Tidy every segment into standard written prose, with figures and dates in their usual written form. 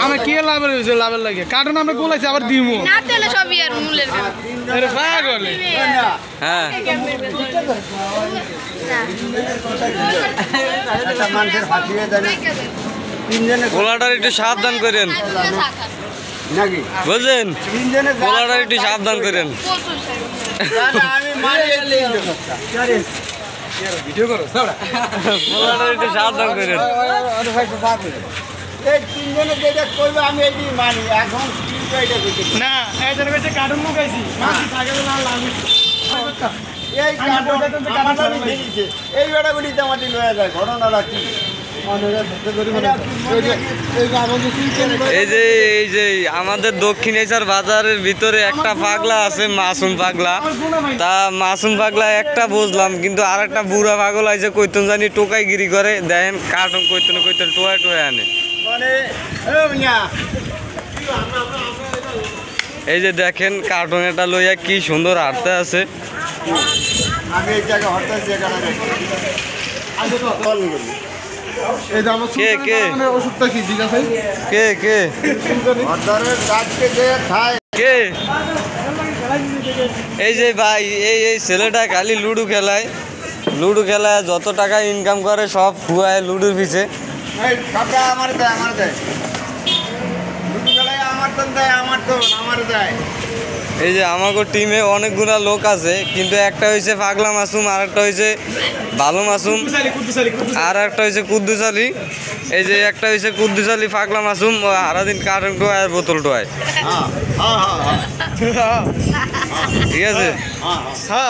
আমি কি লাভ হইছে লাভের লাগে কারণ আমরা গোলাইছি আবার দিমু না তেলে সবই আর মূলের আরে পাগল হ্যাঁ একটা মানুষের হাতিয়ে দেন তিনজনে গোলাটার একটু সাবধান করেন নাকি বুঝলেন তিনজনে গোলাটার একটু সাবধান করেন আমি মারিয়ে ভিডিও করো গোলাটার একটু সাবধান করেন এই তিনজনে যেটা করবে আমি এই মানি এখন এটা করতে না এদের কাছে কার্টুন মুখাইছি মাছি থাকে না লাগি এই কাটা দিয়েছে এই বেড়াগুলিতে আমাদের লয়ে যায় ঘটনাটা কি এই যে আমাদের দক্ষিণেশ্বর বাজারের ভিতরে একটা পাগলা আছে মাসুম পাগলা তা মাসুম পাগলা একটা বুঝলাম কিন্তু আর একটা বুড়া পাগল আছে কইতন জানি টোকাইগিরি করে দেখেন কার্টুন কইতন টোয়া আনে মানে এই যে দেখেন কার্টুন এটা লইয়া কি সুন্দর হাঁটতে আছে আমি এই জায়গা হঠাৎ জায়গাটা এই যে আমার কে কে ওষুধটা কি দিগা ভাই কে কে হঠাৎ গাছকে যে খায় কে এই যে ভাই এই ছেলেটা খালি লুডো খেলায় যত টাকা ইনকাম করে সব খুয়ায় লুডোর পিছে এই সবটা আমার দেয় দুটো বেলায় আমার দেয় এই যে আমাকে টিমে অনেকগুলা লোক আছে কিন্তু একটা হয়েছে পাগলা মাসুম আর একটা হয়েছে ভালো মাসুম আর একটা হয়েছে কুদ্দুস আলী এই যে একটা হয়েছে কুদ্দুস আলী পাগলা মাসুম সারাদিন কারেন্ট টোয়ায় আর বোতল টোয়ায় ঠিক আছে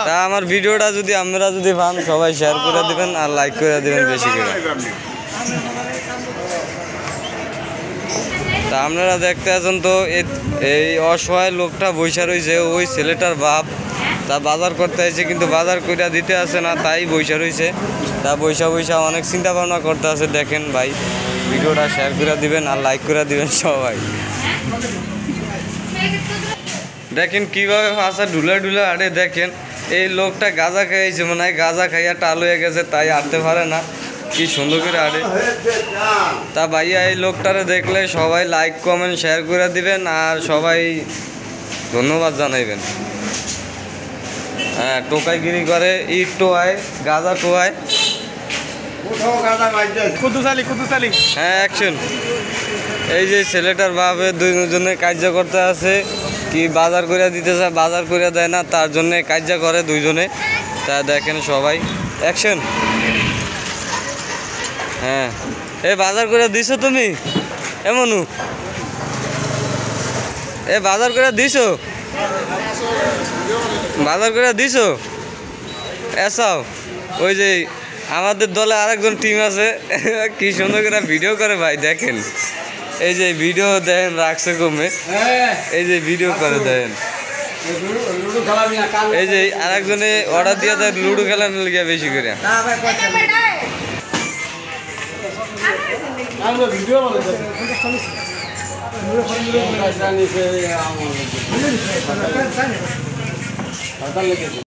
তা আমার ভিডিওটা যদি আপনারা যদি পান সবাই শেয়ার করে দিবেন আর লাইক করে দিবেন বেশি করে তা আপনারা দেখতে আছেন তো এই অসহায় লোকটা বৈশা রয়েছে ওই ছেলেটার বাপ তা বাজার করতে আসছে কিন্তু বাজার কইরা দিতে আসে না তাই বৈশা রয়েছে তা বৈশা অনেক চিন্তা ভাবনা করতে আছে দেখেন ভাই ভিডিওটা শেয়ার করে দিবেন আর লাইক করে দিবেন সবাই দেখেন কিভাবে ফাঁসা ঢুলা আরে দেখেন এই লোকটা গাঁজা খাইছে মনে হয় গাঁজা খাইয়া টাল হয়ে গেছে তাই আটতে পারে না কি সুন্দর করে আরে তা ভাইয়া এই লোকটারে দেখলে সবাই লাইক কমেন্ট শেয়ার করে দিবেন আর সবাই ধন্যবাদ জানাইবেন হ্যাঁ টোকাইগিরি করে ইট টোয়ায় গাঁজা টোয়ায় কুদ্দুস আলী হ্যাঁ অ্যাকশন এই যে ছেলেটার বাপে দুজনে কার্য করতে আছে কি বাজার করে দিতে চায় বাজার করে দেয় না তার জন্যে কার্য করে দুইজনে তা দেখেন সবাই অ্যাকশন হ্যাঁ এ বাজার করে দিছো তুমি এমনু এ বাজার করে দিছো এসাও ওই যে আমাদের দলে আরেকজন টিম আছে কি সুন্দর করে ভিডিও করে ভাই দেখেন এই যে ভিডিও দেখেন রাখছে কমে এই যে ভিডিও করে দেখেন এই যে আরেকজনে অর্ডার দিয়ে দেয় লুডো খেলার লিগে বেশি করে ভিডিও